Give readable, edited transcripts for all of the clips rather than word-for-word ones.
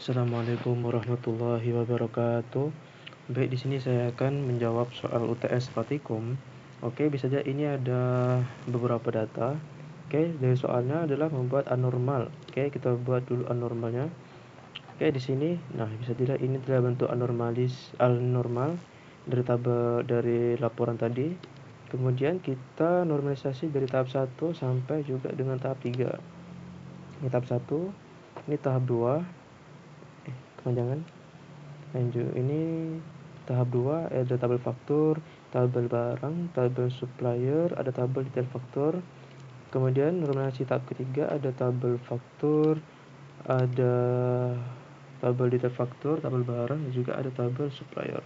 Assalamualaikum warahmatullahi wabarakatuh. Baik, di sini saya akan menjawab soal UTS Pratikum. Oke, bisa saja ini ada beberapa data. Oke, dari soalnya adalah membuat anormal. Oke, kita buat dulu anormalnya. Oke, di sini, nah bisa dilihat ini adalah bentuk anormal dari laporan tadi. Kemudian kita normalisasi dari tahap 1 sampai juga dengan tahap 3. Ini tahap 1, ini tahap 2. Kepanjangan. Lanjut, ini tahap 2 ada tabel faktur, tabel barang, tabel supplier, ada tabel detail faktur. Kemudian normalisasi tahap ketiga ada tabel faktur, ada tabel detail faktur, tabel barang, dan juga ada tabel supplier.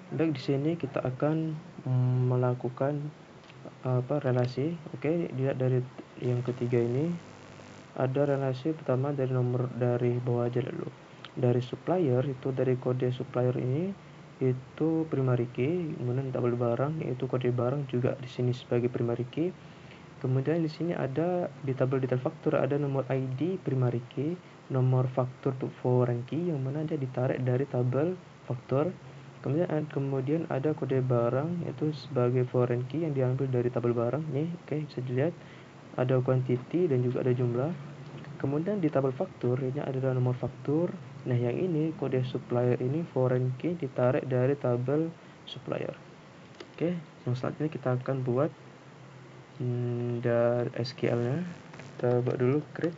Baik, di sini kita akan melakukan relasi. Oke, dilihat dari yang ketiga ini ada relasi pertama dari bawah aja dulu. Dari supplier itu, dari kode supplier ini itu primary key, kemudian tabel barang yaitu kode barang juga di sini sebagai primary key. Kemudian di sini ada di tabel detail faktur ada nomor ID primary key, nomor faktur foreign key yang mana dia ditarik dari tabel faktur. Kemudian ada kode barang yaitu sebagai foreign key yang diambil dari tabel barang nih. Oke, bisa dilihat ada quantity dan juga ada jumlah. Kemudian di tabel faktur ini adalah nomor faktur. Nah, yang ini kode supplier ini foreign key ditarik dari tabel supplier. Oke, yang selanjutnya kita akan buat dari SQL-nya. Kita buat dulu create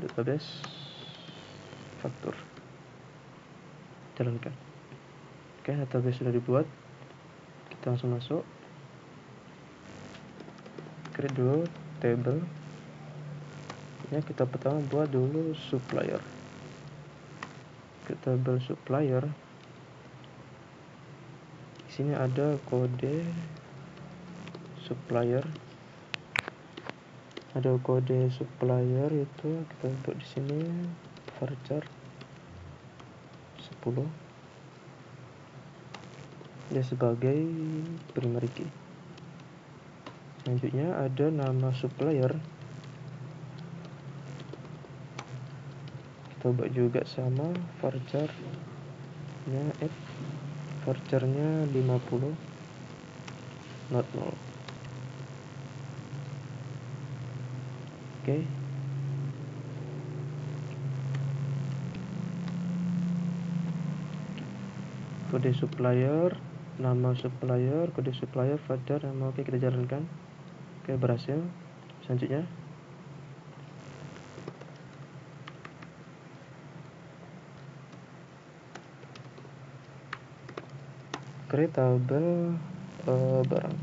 database faktur. Jalankan. Oke, database sudah dibuat. Kita langsung masuk. Create dulu table. Ya, kita pertama buat dulu supplier. Ke tabel supplier. Di sini ada kode supplier. Ada kode supplier itu kita buat di sini varchar 10. Dia sebagai primary key. Selanjutnya ada nama supplier. Kita buat juga sama varchar-nya varchar-nya 50 not null. Oke. Kode supplier, nama supplier, kode supplier, varchar, nama. Oke, kita jalankan. Oke, berhasil. Selanjutnya create tabel barang.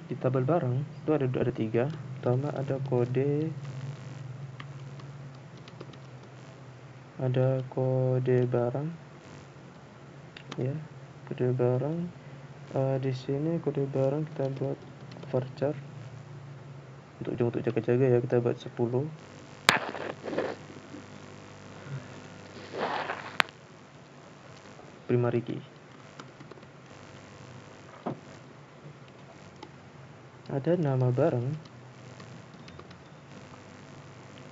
Di tabel barang itu ada 3. Pertama ada kode barang, ya, kode barang. Di sini kode barang kita buat varchar untuk jaga-jaga ya, kita buat 10. Primary key. Ada nama barang,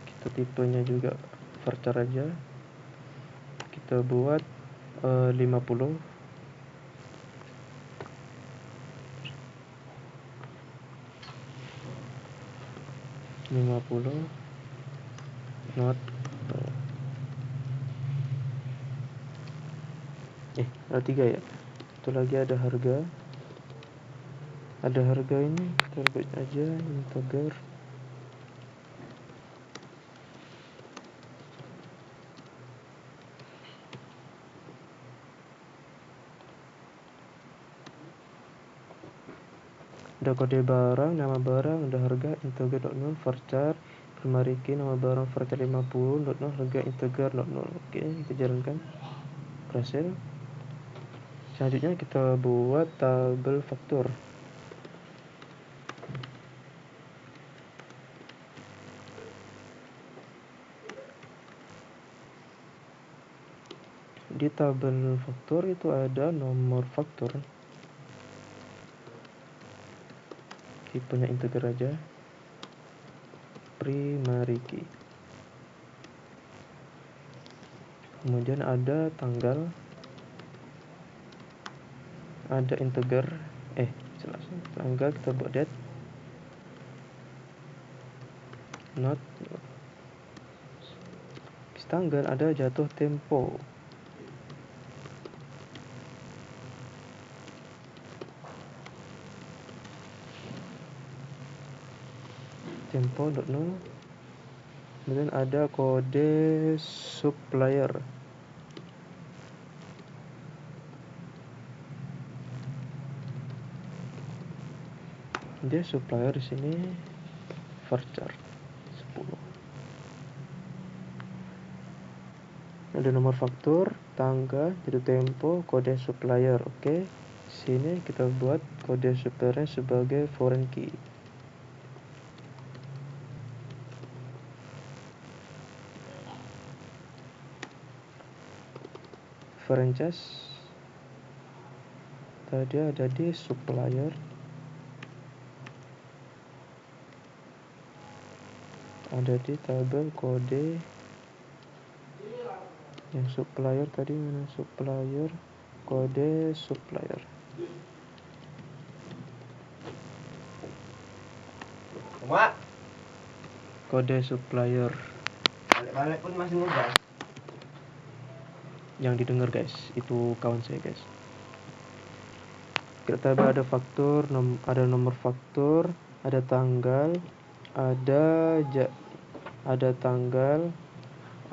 kita tipenya juga varchar aja, kita buat 50. Not ada 3 ya. Satu lagi ada harga. Ini kita buat aja integer. Ada kode barang, nama barang, ada harga, integer not null, varchar primary key, nama barang varchar 50 not null, harga integer not null. Oke, kita jalankan. Berhasil. Selanjutnya kita buat tabel faktur. Di tabel faktur itu ada nomor faktur. tipenya integer aja, primary key. Kemudian ada tanggal, ada integer, tanggal kita buat date, not tanggal, ada jatuh tempo. Tempo.0. Kemudian ada kode supplier. Dia supplier di sini varchar 10. Ada nomor faktur, tanggal, jatuh tempo, kode supplier. Oke. Sini kita buat kode supplier sebagai foreign key. Franchise tadi ada di supplier, ada di tabel kode yang supplier tadi, mana supplier, kode supplier. Kode supplier balik pun masih muda. yang didengar guys, itu kawan saya guys. Kita ada faktur, ada nomor faktur, ada tanggal, ada tanggal,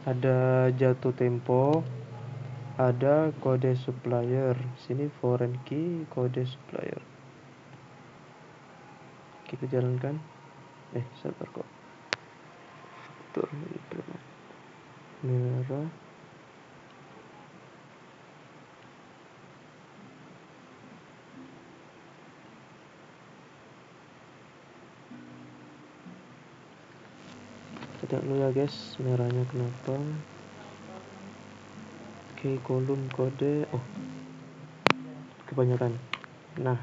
ada jatuh tempo, ada kode supplier. Sini foreign key, kode supplier. Kita jalankan. Sabar kok. Faktur merah. Tidak dulu ya guys, merahnya kenapa? Oke, kolom kode, kebanyakan. Nah,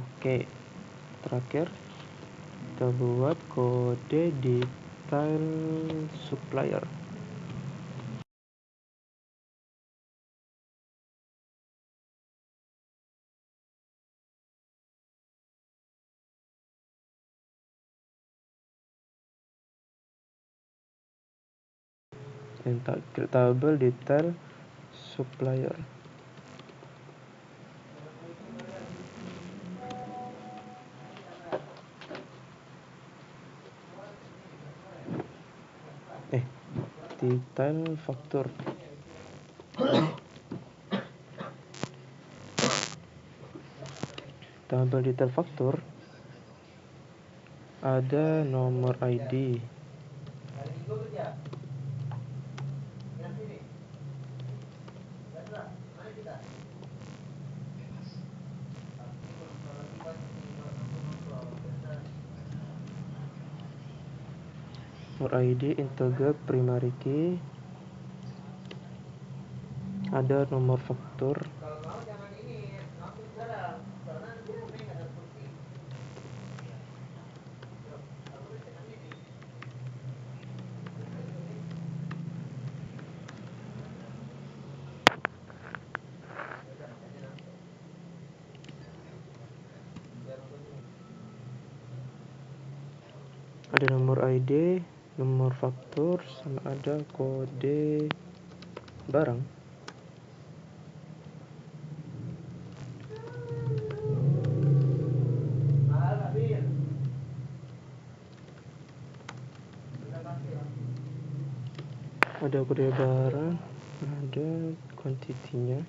oke, terakhir kita buat kode detail supplier. Tabel detail supplier. Detail faktur. Tabel detail faktur ada nomor ID, integer primary key, ada nomor faktur, ada nomor ID, nomor faktur, sama ada kode barang. Ada kode barang, ada quantity-nya.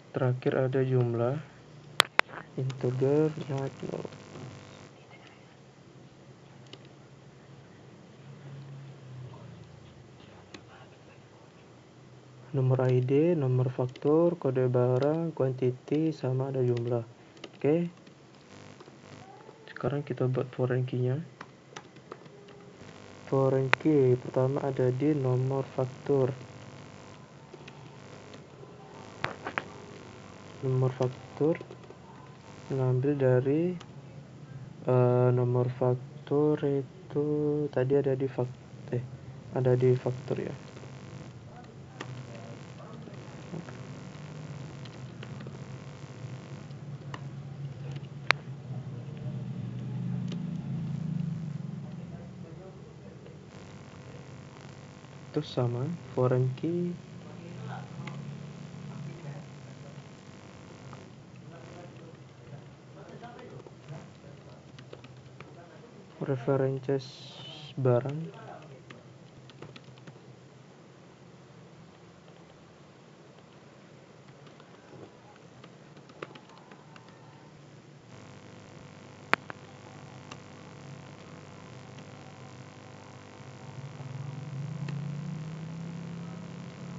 Terakhir ada jumlah, integer, not null. Nomor ID, nomor faktur, kode barang, quantity, sama ada jumlah. Oke. Sekarang kita buat foreign key-nya. foreign key pertama ada di nomor faktur. Nomor faktur mengambil dari nomor faktur itu tadi ada di faktur ya. Itu sama foreign key references barang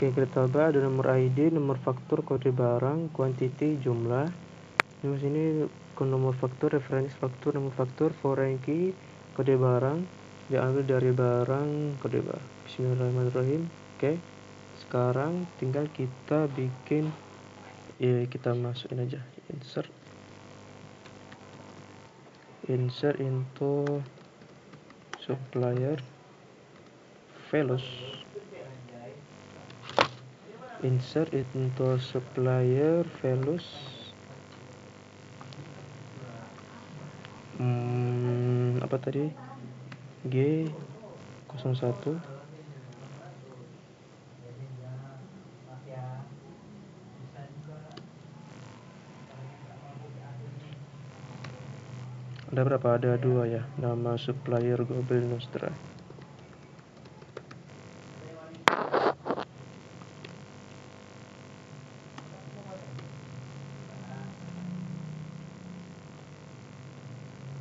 Oke, kita coba ada nomor ID, nomor faktur, kode barang, quantity, jumlah. Di sini ke nomor faktur, referensi faktur, nomor faktur, foreign key, kode barang, diambil dari barang, kode barang. Bismillahirrahmanirrahim. Oke, sekarang tinggal kita bikin, kita masukin aja insert into supplier values. Insert into supplier values apa tadi G01 ada berapa? Ada 2 ya, nama supplier Gobel Nostra.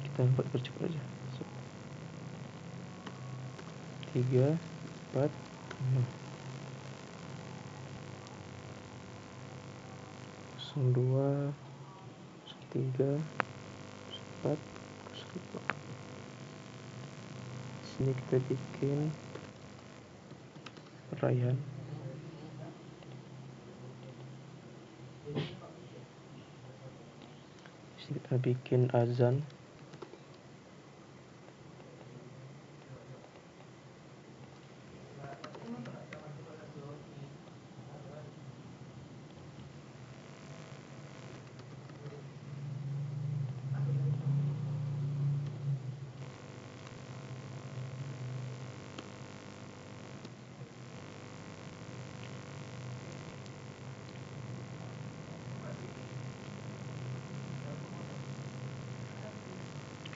Kita buat percepat aja. 3 4 5 02 03 4 05. Sini kita bikin Rayhan. Sini kita bikin Azan.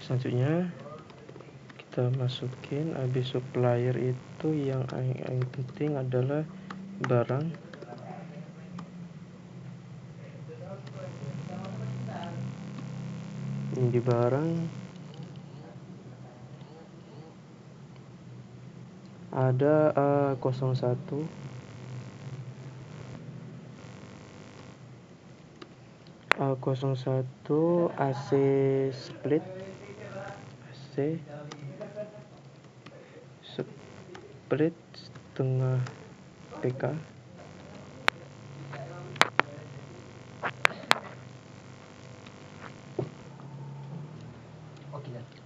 Selanjutnya kita masukin habis supplier itu yang penting adalah barang. Ini di barang ada A01 AC split setengah PK.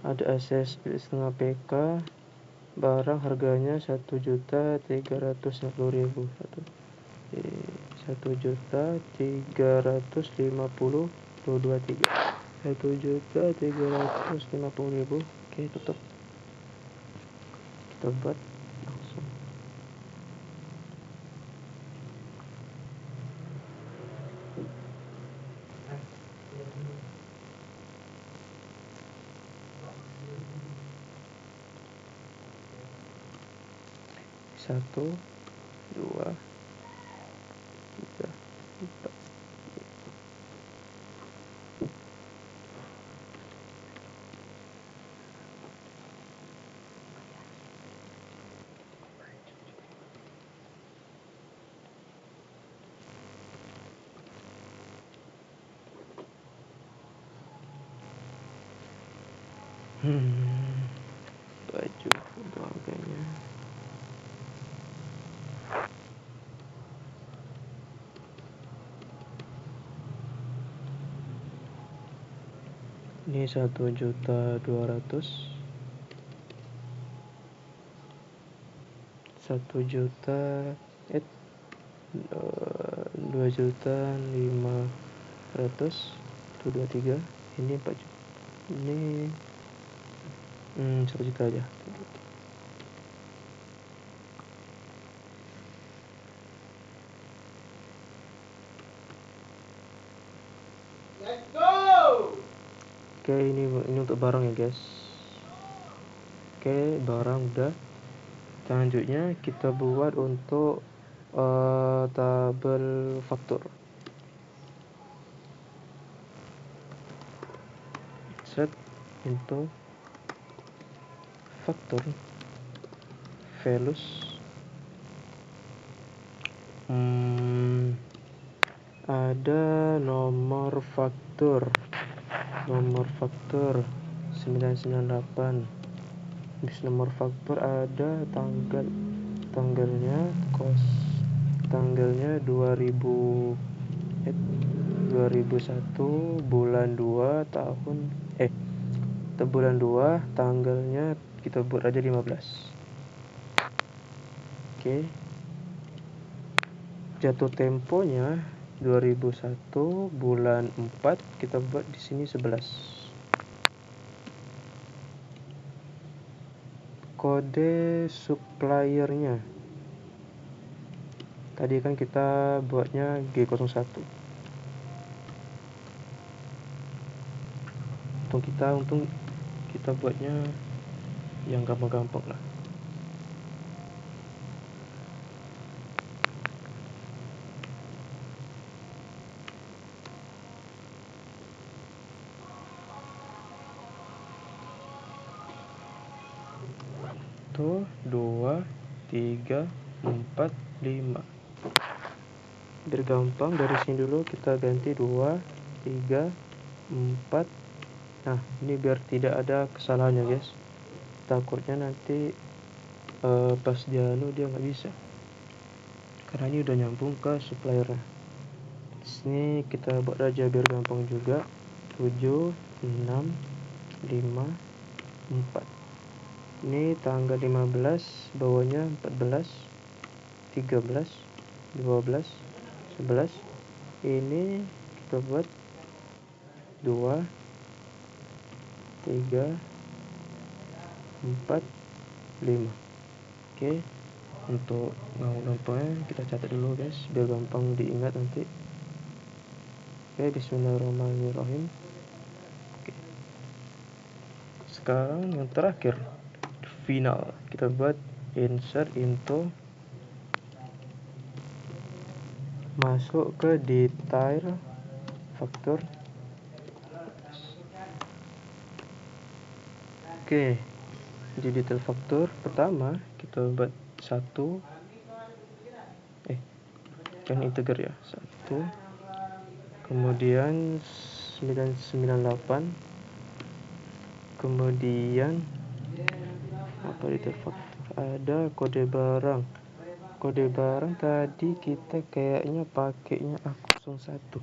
Ada AC split setengah PK, barang harganya 1.350.000. 1.350.000. Oke, tutup. Kita buat langsung. Satu, 2, 3, 4. baju untuk harganya. Ini 1.200.000, 2.500.000 itu 23. Ini 4 juta. Ini 1 juta aja. Let's go. Oke, ini untuk barang ya guys. Oke, barang udah. Selanjutnya kita buat untuk tabel faktur. Set into faktur values. Ada nomor faktur 998. Habis nomor faktur ada tanggalnya 2001 bulan 2 tahun bulan 2 tanggalnya kita buat aja 15. Oke. Jatuh temponya 2001 bulan 4 kita buat di sini 11. Kode suppliernya tadi kan kita buatnya G01. Untung kita buatnya yang gampang-gampang lah. Tuh 2, 3, 4, 5. Biar gampang dari sini dulu kita ganti 2, 3, 4. Nah, ini biar tidak ada kesalahannya guys. Takutnya nanti pas dia nggak bisa. Karena ini udah nyambung ke suppliernya. Di sini kita buat aja biar gampang juga. 7, 6, 5, 4. Ini tanggal 15, bawahnya 14, 13, 12, 11. Ini kita buat 2, 3, 4, 5. Oke. Untuk gampangnya kita catat dulu guys biar gampang diingat nanti. Oke, bismillahirrahmanirrahim. Oke. Sekarang yang terakhir, final, kita buat insert into, masuk ke detail faktur. Oke, di detail faktur pertama kita buat 1, kan integer ya, 1, kemudian 998, kemudian apa detail faktur, ada kode barang. Kode barang tadi kita kayaknya pakainya A01.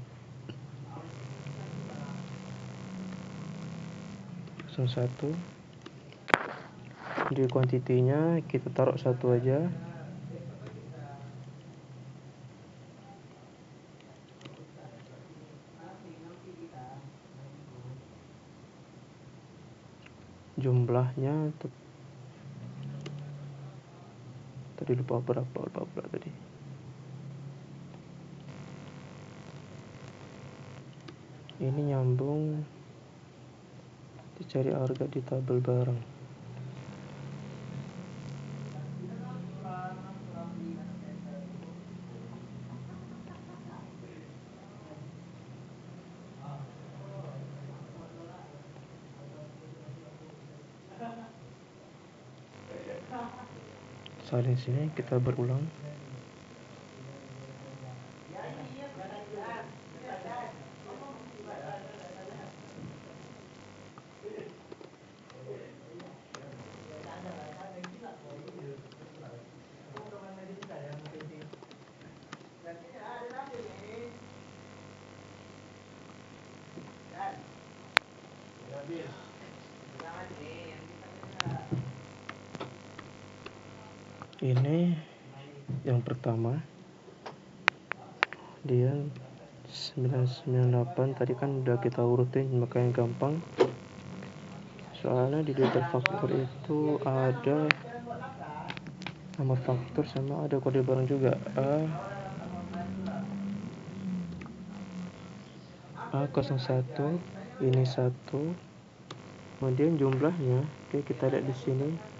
01. Di kuantitinya kita taruh 1 aja. Jumlahnya tadi lupa berapa tadi. Ini nyambung, dicari harga di tabel barang. Salin sini kita berulang. Ini yang pertama, dia 998 tadi kan udah kita urutin, makanya gampang. Soalnya di data faktor itu ada nama faktor sama ada kode barang juga. A01 ini 1, kemudian jumlahnya. Oke, kita lihat di sini.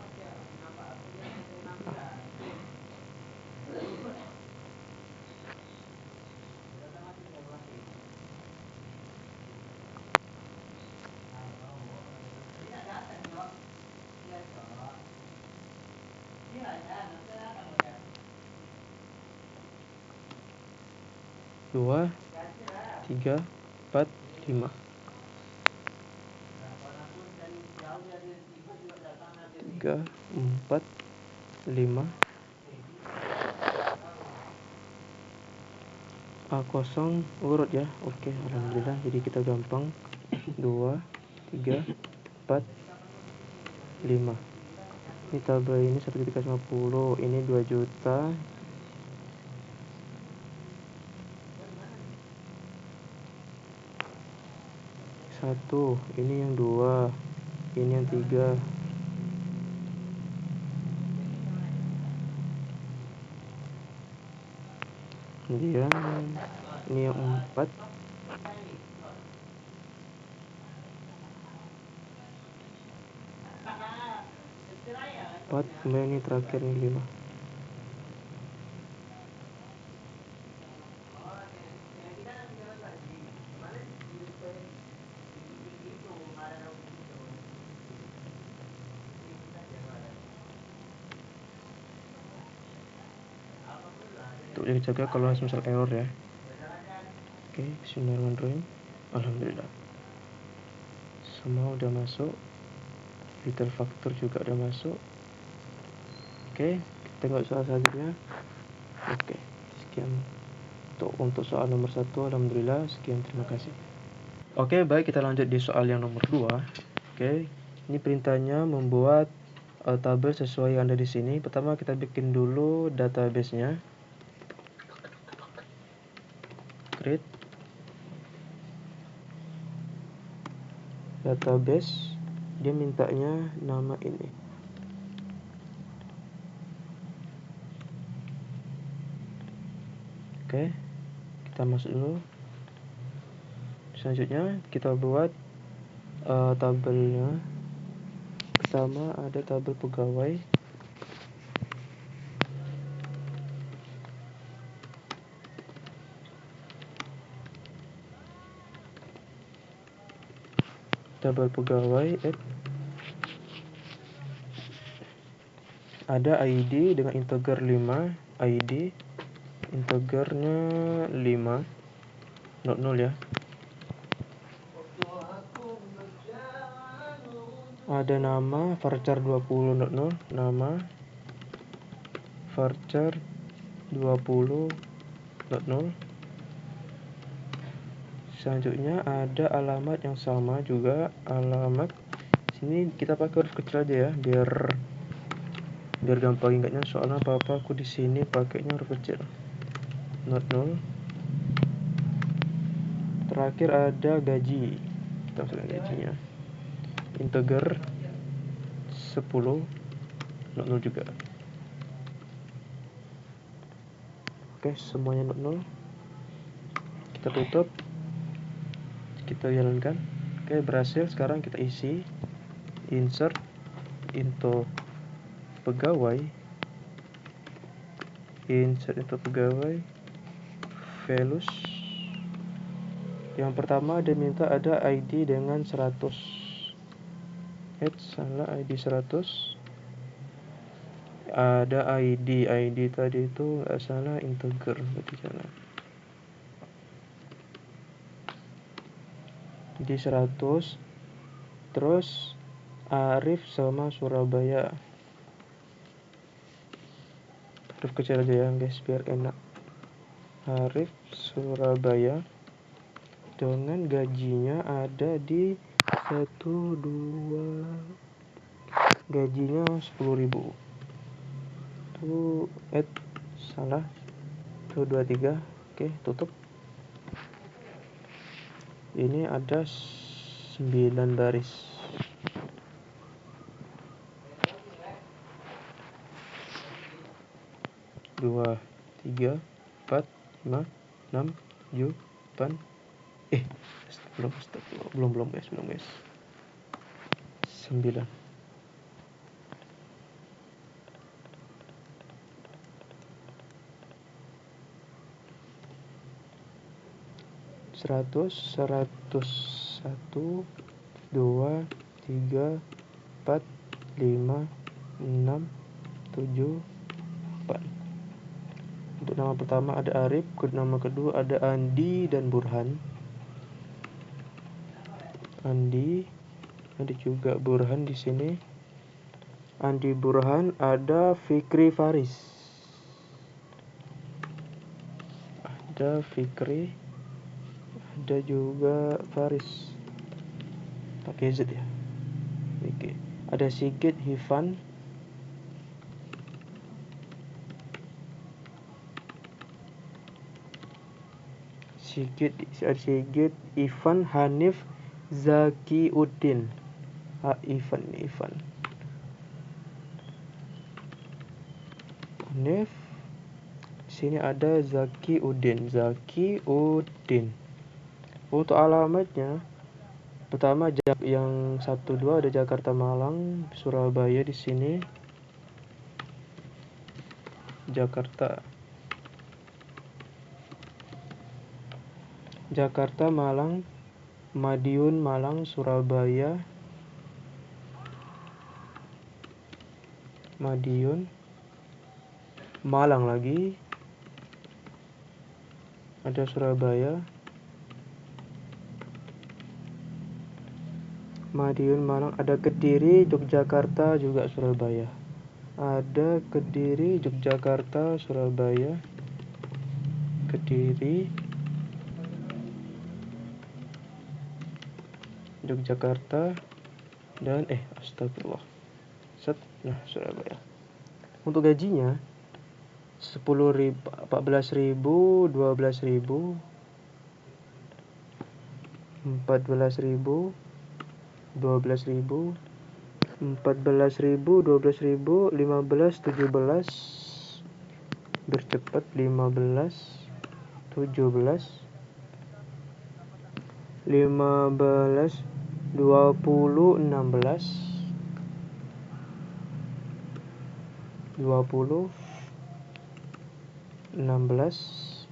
Dua, 3, 4, 5. 3, 4, 5. A0 urut ya. Oke, alhamdulillah. Jadi kita gampang. 2, 3, 4, 5. Ini tabel ini 1.50, ini 2 juta. Satu, ini yang 2, ini yang 3. Kemudian ini yang 4. 4, kemudian ini terakhir ini 5. Untuk jaga kalau misal error ya. Oke, bismillahirrahmanirrahim. Alhamdulillah. Semua udah masuk. Little factor juga udah masuk. Oke, kita tengok soal selanjutnya. Oke, sekian untuk soal nomor 1. Alhamdulillah, sekian, terima kasih. Oke, baik, kita lanjut di soal yang nomor 2. Oke, ini perintahnya membuat tabel sesuai yang ada di sini. Pertama kita bikin dulu database-nya. Create database. Dia mintanya nama ini. Oke, kita masuk dulu. Selanjutnya kita buat tabelnya. Pertama ada tabel pegawai. Tabel pegawai ada ID dengan integer 5, ID integernya 5, not 0 ya. Ada nama varchar 20 not 0, nama varchar 20 not 0. Selanjutnya ada alamat yang sama juga, alamat sini kita pakai huruf kecil aja ya, biar gampang ingatnya. Soalnya apa aku di sini pakainya huruf kecil, not 0. Terakhir ada gaji, kita masukkan gajinya, integer 10 not 0 juga. Oke, semuanya not 0. Kita tutup, kita jalankan. Oke, berhasil. Sekarang kita isi, insert into pegawai, values. Yang pertama dia minta ada ID dengan 100. Salah, ID 100. Ada ID tadi itu nggak salah, integer, berarti salah. Di 100. Terus Arif sama Surabaya, huruf kecil aja ya guys biar enak. Arif Surabaya dengan gajinya ada di 1, 2, gajinya 10.000. salah 1 2 3. Oke, tutup. Ini ada 9 baris. Dua, 3, 4, 5, 6, 7, 8. Belum guys. 9. 100, 101, 2, 3, 4, 5, 6, 7, 8. Untuk nama pertama ada Arif, nama kedua ada Andi dan Burhan. Andi, ada juga Burhan di sini. Andi Burhan, ada Fikri Faris. Ada Fikri, ada juga Faris. Pakai Z ya. Oke. Ada Sigit Hifan. Sigit Ivan Hanif Zaki Udin. Ivan Hanif. Sini ada Zaki Udin. Untuk alamatnya, pertama yang 12 ada Jakarta, Malang, Surabaya di sini. Jakarta, Malang, Madiun, Malang, Surabaya, Madiun, Malang lagi, ada Surabaya, Madiun, Malang, ada Kediri, Yogyakarta, juga Surabaya. Ada Kediri, Yogyakarta, Surabaya, Kediri, Yogyakarta, dan astagfirullah. Nah, Surabaya. Untuk gajinya 10.000, 14.000, 12.000, 14.000, 12.000, 14.000, 12.000, 15, 17, bercepat 15, 17, 15, 20, 16, 20, 16,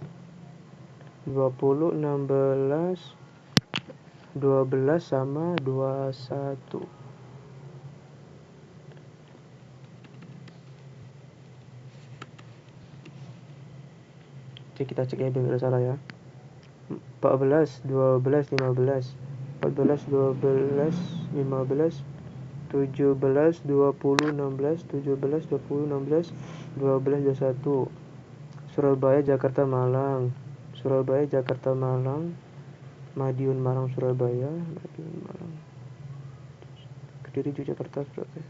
20, 16, 12 sama 21. Oke, kita cek ya biar nggak salah ya. 14, 12, 15, 14, 12, 15, 17, 20, 16, 17, 20, 16, 12, 21. Surabaya, Jakarta, Malang, Madiun, Malang, Surabaya, Madiun, Malang, Kediri, Yogyakarta, Surabaya,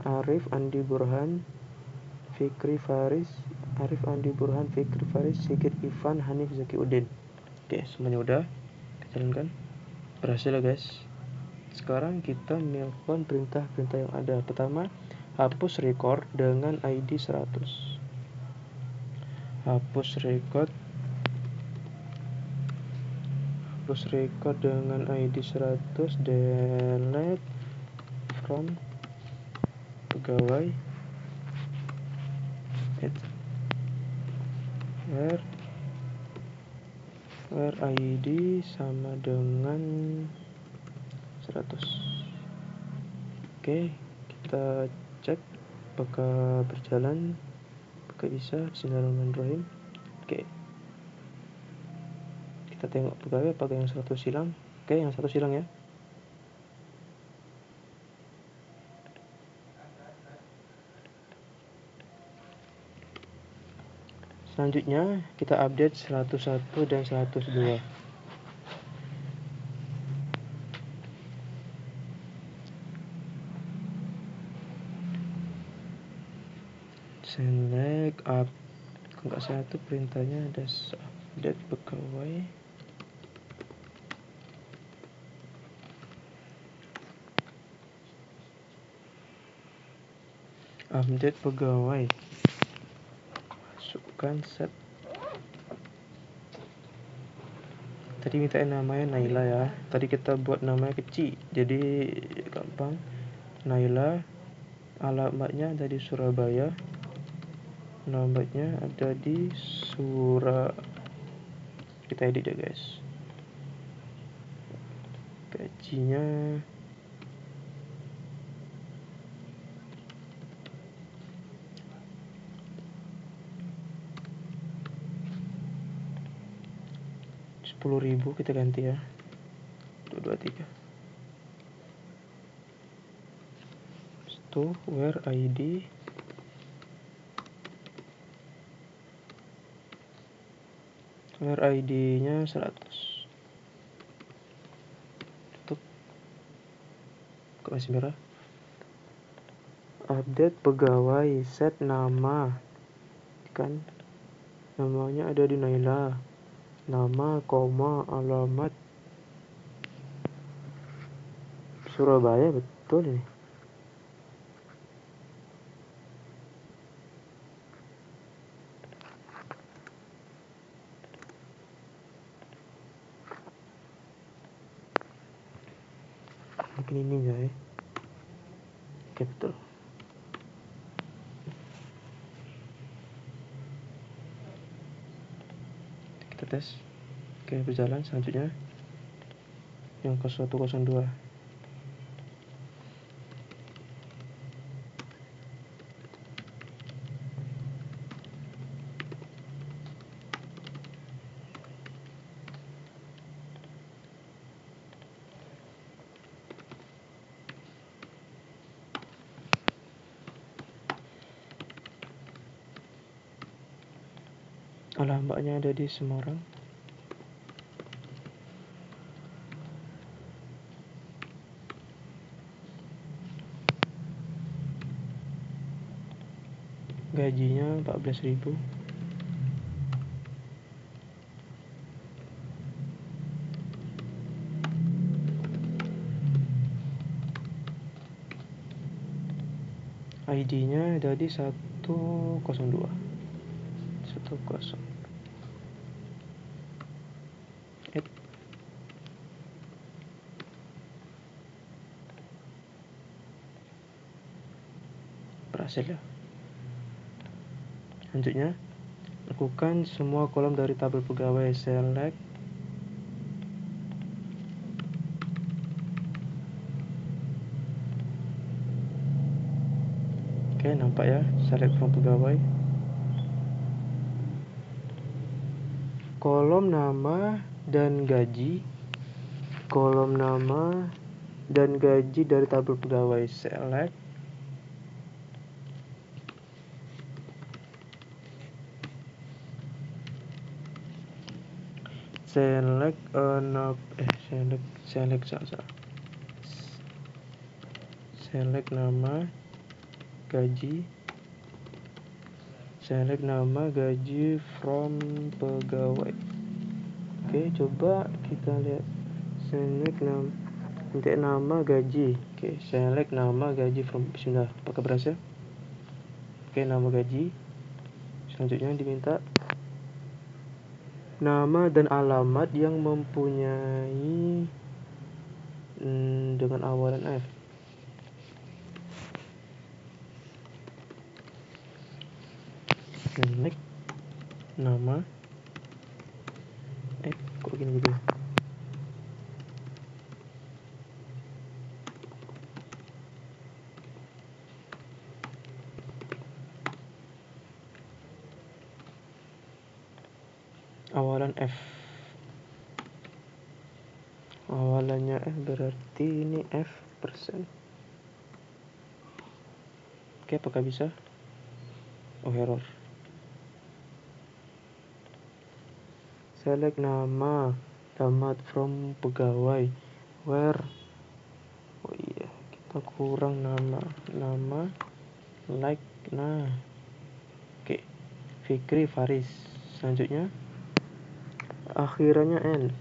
Arif, Andi, Burhan, Fikri, Faris, Sigit, Ivan, Hanif, Zaki, Udin. Oke, semuanya udah kita jalankan. Berhasil ya guys. Sekarang kita melakukan perintah-perintah yang ada. Pertama, hapus record dengan ID 100. Hapus record dengan ID 100. Delete from pegawai where ID sama dengan 100. Oke, kita cek apakah berjalan, apakah bisa. Bismillahirrahmanirrahim. Oke, kita tengok pegawai apakah yang 100 hilang. Oke, yang 100 hilang ya. Selanjutnya kita update 101 dan 102. select up, nggak salah tuh perintahnya ada update pegawai. Update pegawai, masukkan set. Tadi mintain namanya Naila ya. Tadi kita buat namanya kecil, jadi gampang. Naila, alamatnya ada di Surabaya. Alamatnya ada di kita edit ya guys. Gajinya Rp10.000 kita ganti ya, 223. Itu where ID, nya 100. Tutup, masih merah. Update pegawai, set nama, kan namanya ada di Naila, nama, koma, alamat Surabaya, betul ini. Mungkin ini enggak ya. Oke, betul. Kita tes. Oke, berjalan. Selanjutnya yang ke 102. Alamatnya ada di Semarang. Gajinya 14.000. ID-nya ada di 102. 108. Berhasil ya. Selanjutnya, lakukan semua kolom dari tabel pegawai. Select. Oke, nampak ya. Select from pegawai. Kolom nama dan gaji. Kolom nama dan gaji dari tabel pegawai. Select. Select select nama, gaji. Select nama, gaji from pegawai. Oke, coba kita lihat. Select nama, gaji. Oke, select nama, gaji from. Sudah, apakah berhasil? Oke, nama, gaji. Selanjutnya diminta nama dan alamat yang mempunyai dengan awalan F. Select nama. Kok gini gitu? Awalan F. Awalannya F berarti ini F persen. Oke, apakah bisa? Oh, error. Select nama, alamat from pegawai. Where? Oh iya, kita kurang nama, like. Nah, Fikri Faris. Selanjutnya akhirannya N.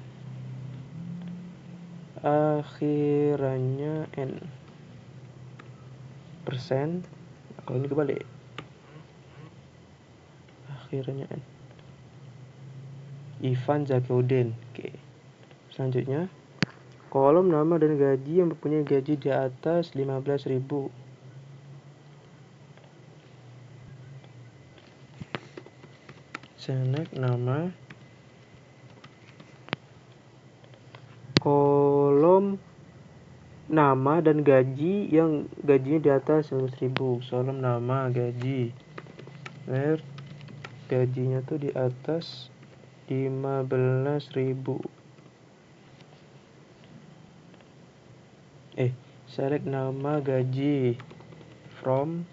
Akhirannya N. Persen. Kalau ini kebalik. Akhirannya N. Ivan Zakiuddin. Oke. Selanjutnya kolom nama dan gaji yang mempunyai gaji di atas 15.000. Select nama, kolom nama dan gaji yang gajinya di atas 15.000. Kolom nama gaji, where gajinya tuh di atas 15.000. Select nama gaji from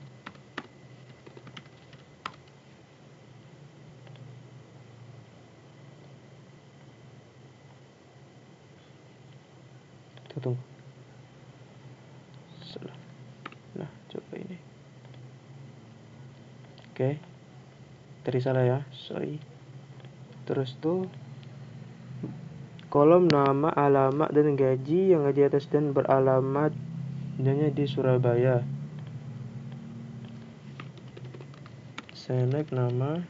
tunggu. Nah, coba ini. Oke. Tadi salah ya, sorry. Terus tuh kolom nama, alamat, dan gaji yang di atas dan beralamat di Surabaya. Select nama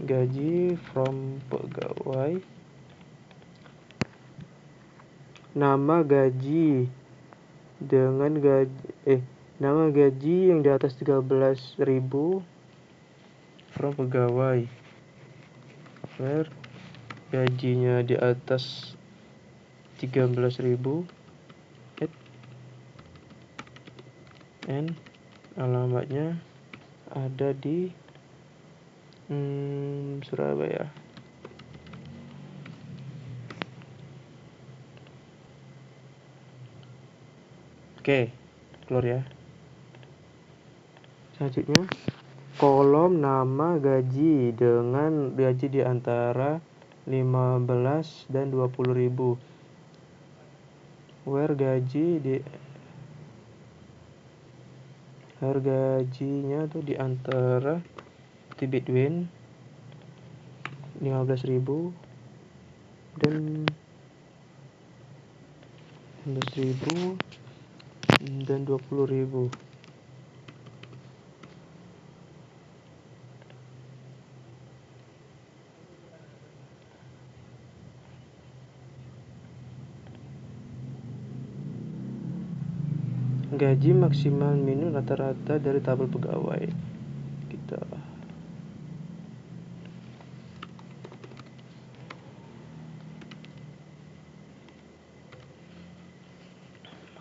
gaji from pegawai, nama gaji dengan nama gaji yang di atas 13.000 from pegawai, where gajinya di atas 13.000 and alamatnya ada di Surabaya. Oke, keluar ya. Selanjutnya kolom nama gaji dengan gaji di antara 15 dan 20.000, where gajinya tuh di antara between 15.000 dan 15.000 dan 20.000. Gaji maksimal minimum rata-rata dari tabel pegawai. Kita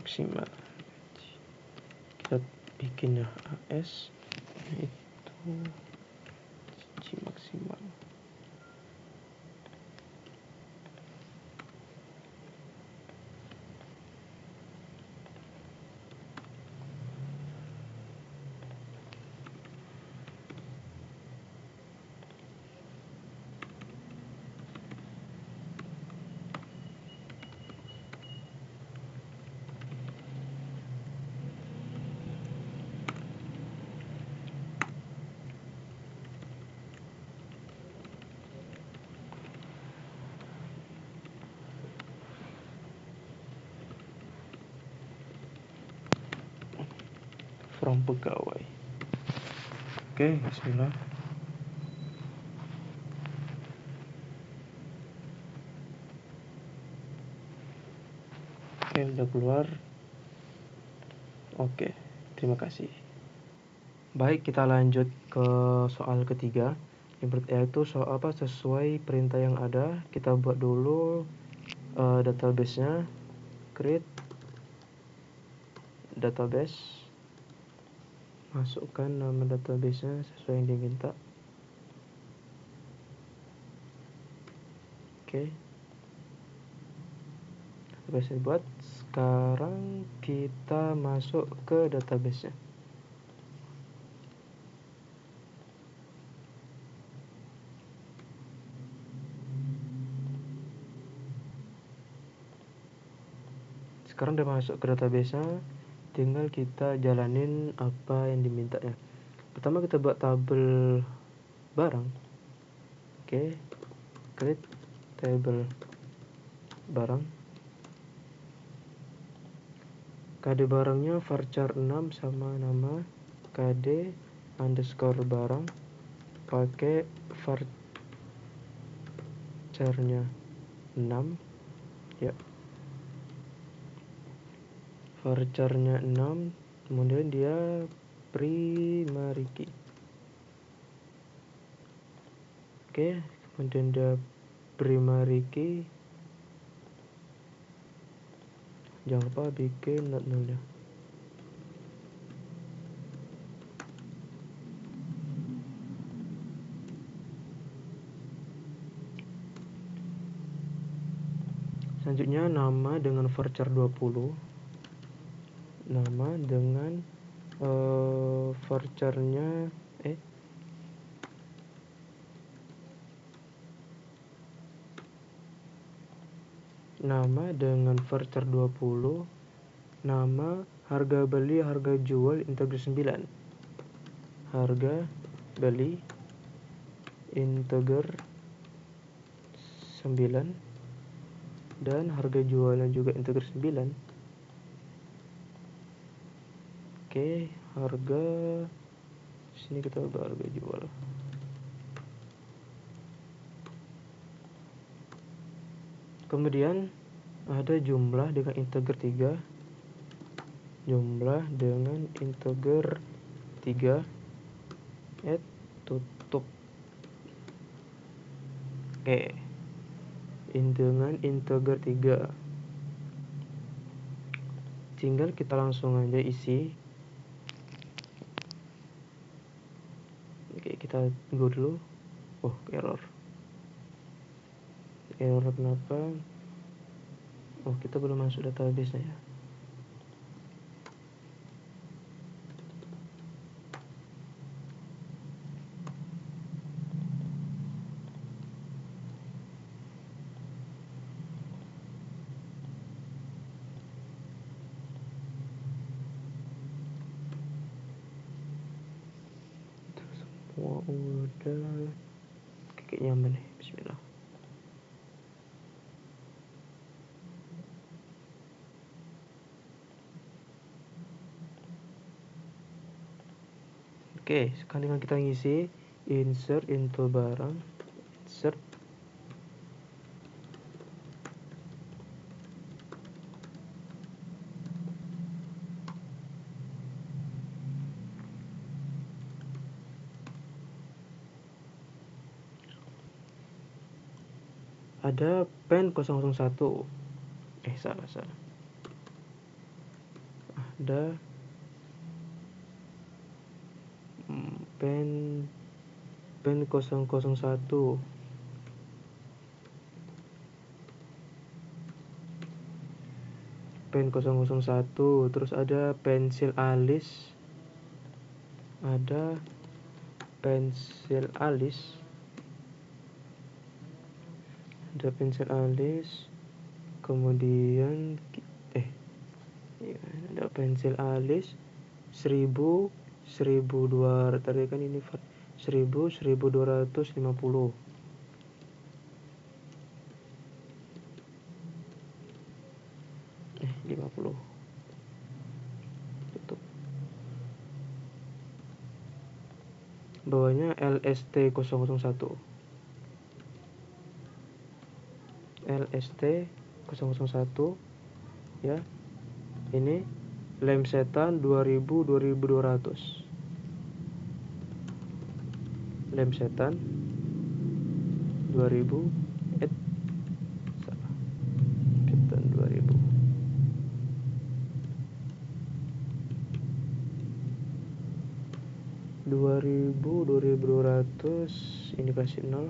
maksimal. Kita bikin ya AS itu gaji maksimal. From pegawai. Oke, bismillah. Oke, udah keluar. Oke, terima kasih. Baik, kita lanjut ke soal ketiga. Yaitu soal apa sesuai perintah yang ada. Kita buat dulu database-nya. Create database. Masukkan nama database-nya sesuai yang diminta. Oke. Database dibuat. Sekarang kita masuk ke database-nya. Sekarang udah masuk ke database-nya, tinggal kita jalanin apa yang diminta ya. Pertama kita buat tabel barang. Oke, create table barang. KD barangnya varchar 6 sama nama KD underscore barang, pakai varcharnya 6 ya, varcharnya 6, kemudian dia primary key. Oke, kemudian dia primary key, jangan lupa bikin not null-nya. Selanjutnya nama dengan varchar 20, nama dengan varcharnya nama dengan varchar 20, nama, harga beli, harga jual, integer 9. Harga beli integer 9 dan harga jualnya juga integer 9. Oke, harga sini kita ubah harga jual. Kemudian ada jumlah dengan integer 3. Jumlah dengan integer 3 add tutup. Oke. Dengan integer 3. Tinggal kita langsung aja isi. Oke, kita go dulu. Oh, error. Error kenapa? Oh, kita belum masuk database-nya ya. Semua udah. Oke, nyaman nih. Bismillah. Oke, sekarang kita ngisi insert into barang, insert ada pen 001. Salah. Ada pen 001. Pen 001, terus ada pensil alis. Ada pensil alis. Ada pensil alis. Kemudian ada pensil alis 1000, 1200, tadi kan ini 1000, 1250. Tutup. Bawahnya LST 001. LST 001 ya. Ini lem setan 2000, 2200. Lem setan 2000 salah. Setan 2000. 2000, 2200, ini kasih 0.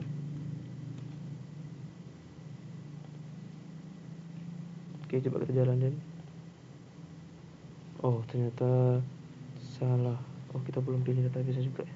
Oke, coba kita jalanin. Oh, ternyata salah. Oh, kita belum pilih database juga ya.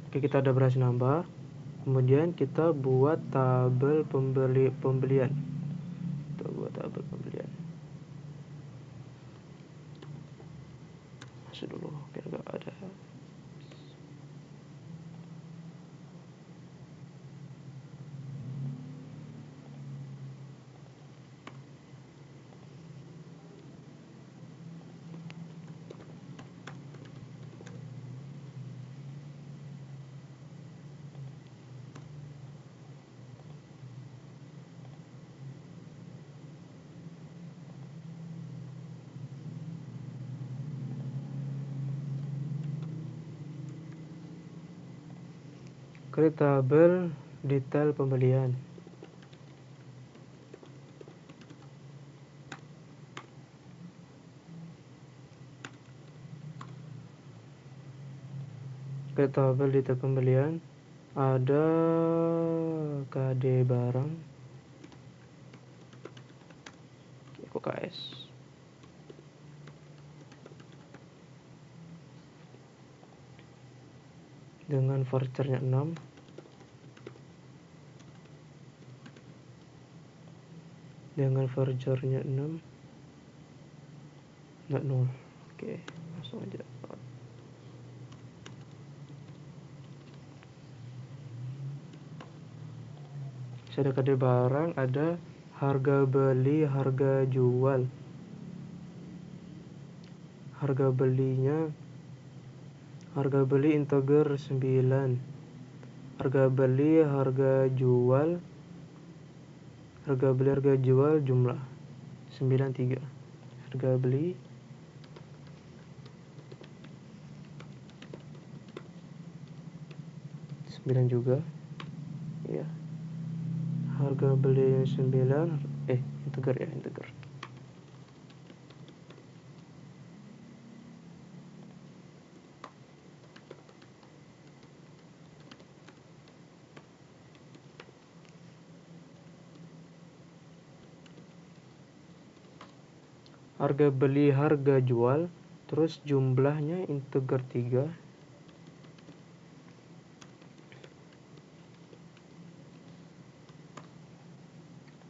Oke, kita udah berhasil nambah. Kemudian kita buat tabel pembelian. Kita buat tabel pembelian. Masuk dulu, biar nggak ada. Klik tabel detail pembelian. Klik tabel detail pembelian. Ada KD barang, KS. Dengan vouchernya 6. Dengan vouchernya 6. Nggak 0. Oke, langsung aja. Ada KD barang, ada harga beli, harga jual. Harga belinya, harga beli integer 9. Harga beli, harga jual, harga beli, harga jual jumlah 93. Harga beli sembilan juga, ya. Harga beli 9, integer ya, integer. Harga beli, harga jual, terus jumlahnya integer 3.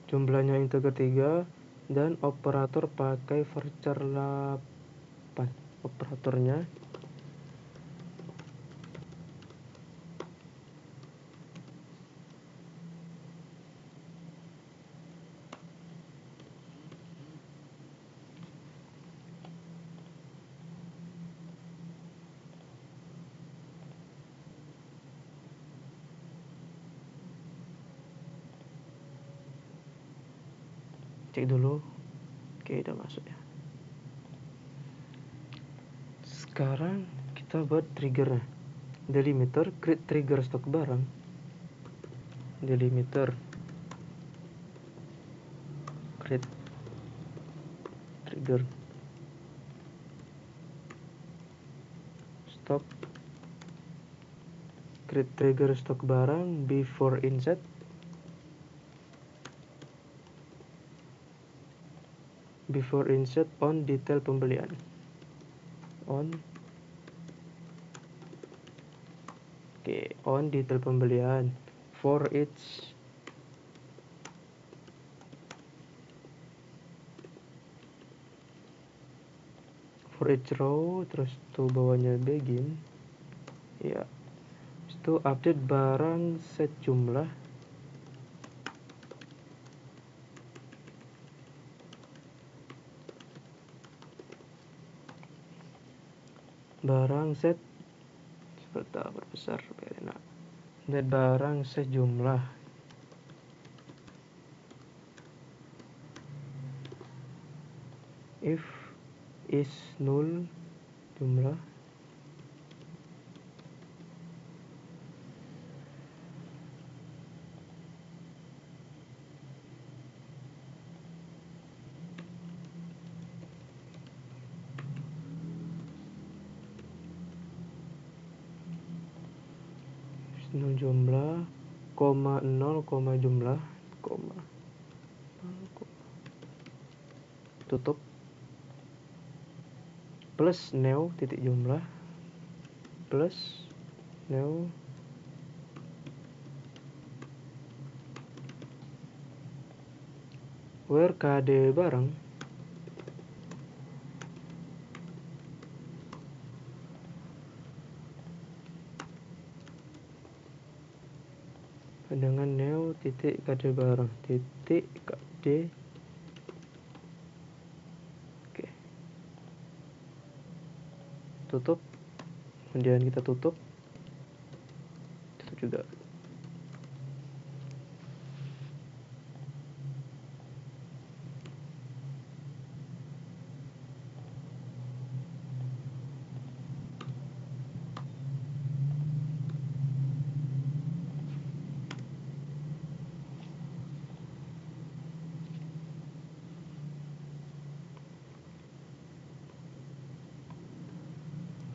Jumlahnya integer 3 dan operator pakai voucher 8. Operatornya cek dulu. Oke, udah masuk ya. Sekarang kita buat triggernya. Delimiter create trigger stok barang. Delimiter create trigger stok. Create trigger stok barang before insert. Before insert on detail pembelian. On detail pembelian for each row, terus tuh bawahnya begin ya. Itu update barang set jumlah. Barang set seperti berbesar biar enak. Dan barang sejumlah. If is null jumlah. Nol jumlah, koma 0, koma jumlah, koma tutup, plus new titik jumlah, plus new where KD barang dengan neo titik KD barang titik KD. Oke, tutup, kemudian kita tutup juga.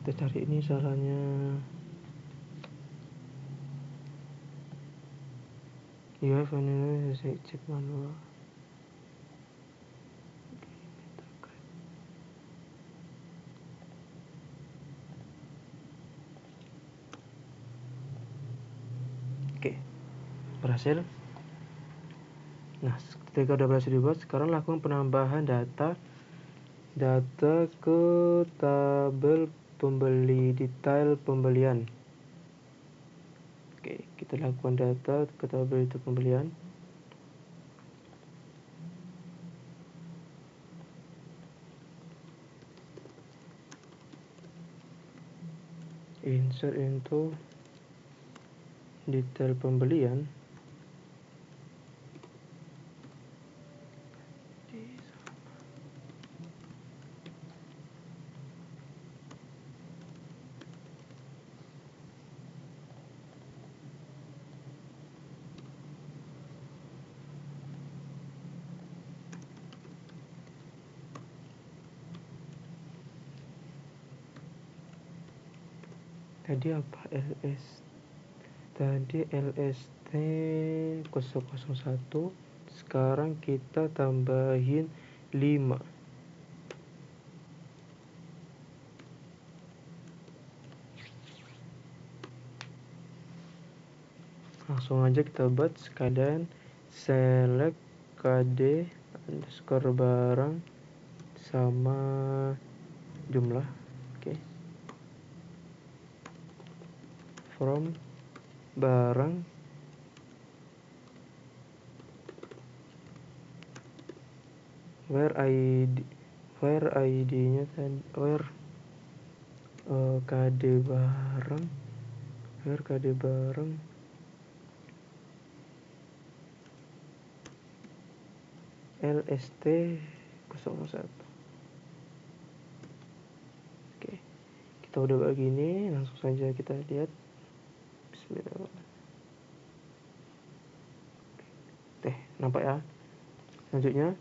Kita cari ini caranya. You have an cek manual. Oke, berhasil. Nah, ketika udah berhasil dibuat, sekarang lakukan penambahan data ke tabel pembeli, detail pembelian. Oke, kita lakukan data ke tabel itu pembelian. Insert into detail pembelian. Tadi apa? LST 001. Sekarang kita tambahin 5. Langsung aja kita buat sekalian select KD underscore barang sama jumlah. Oke. From barang where ID-nya tadi KD barang, where KD barang LST 01. Oke, kita udah begini, langsung saja kita lihat. Bismillahirrahmanirrahim. Nampak ya? Selanjutnya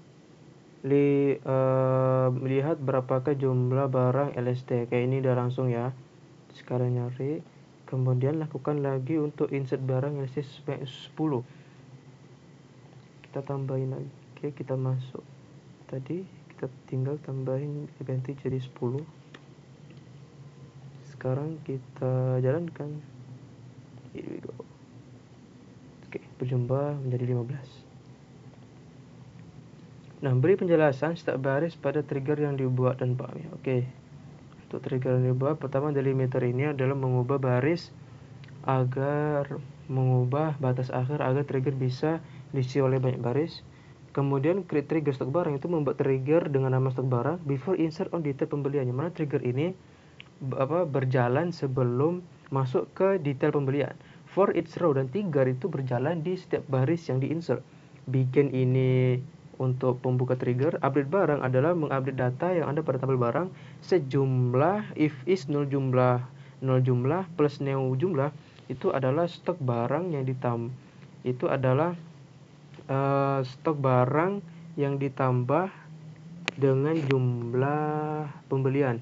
lihat berapakah jumlah barang LST. Kayak ini udah langsung ya. Sekarang nyari, kemudian lakukan lagi untuk insert barang LST 10. Kita tambahin lagi. Oke, kita masuk. Tadi kita tinggal tambahin ganti jadi 10. Sekarang kita jalankan. Here we go. Oke, berjumlah menjadi 15. Nah, beri penjelasan setiap baris pada trigger yang dibuat dan pahami. Oke. Untuk trigger yang dibuat, pertama delimiter ini adalah mengubah baris agar mengubah batas akhir agar trigger bisa diisi oleh banyak baris. Kemudian create trigger stok barang itu membuat trigger dengan nama stok barang before insert on detail pembelian. Yang mana trigger ini berjalan sebelum masuk ke detail pembelian. For each row dan trigger itu berjalan di setiap baris yang diinsert. Begin ini untuk pembuka trigger. Update barang adalah mengupdate data yang ada pada tabel barang sejumlah if is 0 jumlah plus new jumlah itu adalah stok barang yang stok barang yang ditambah dengan jumlah pembelian.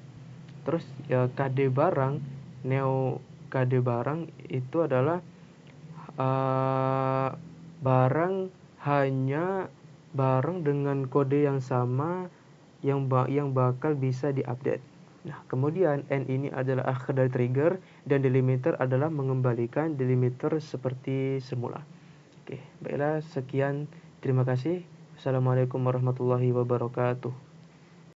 Terus KD barang, neo KD barang itu adalah barang dengan kode yang sama yang bakal bisa diupdate. Nah, kemudian N ini adalah akhir dari trigger dan delimiter adalah mengembalikan delimiter seperti semula. Oke, baiklah, sekian. Terima kasih. Assalamualaikum warahmatullahi wabarakatuh.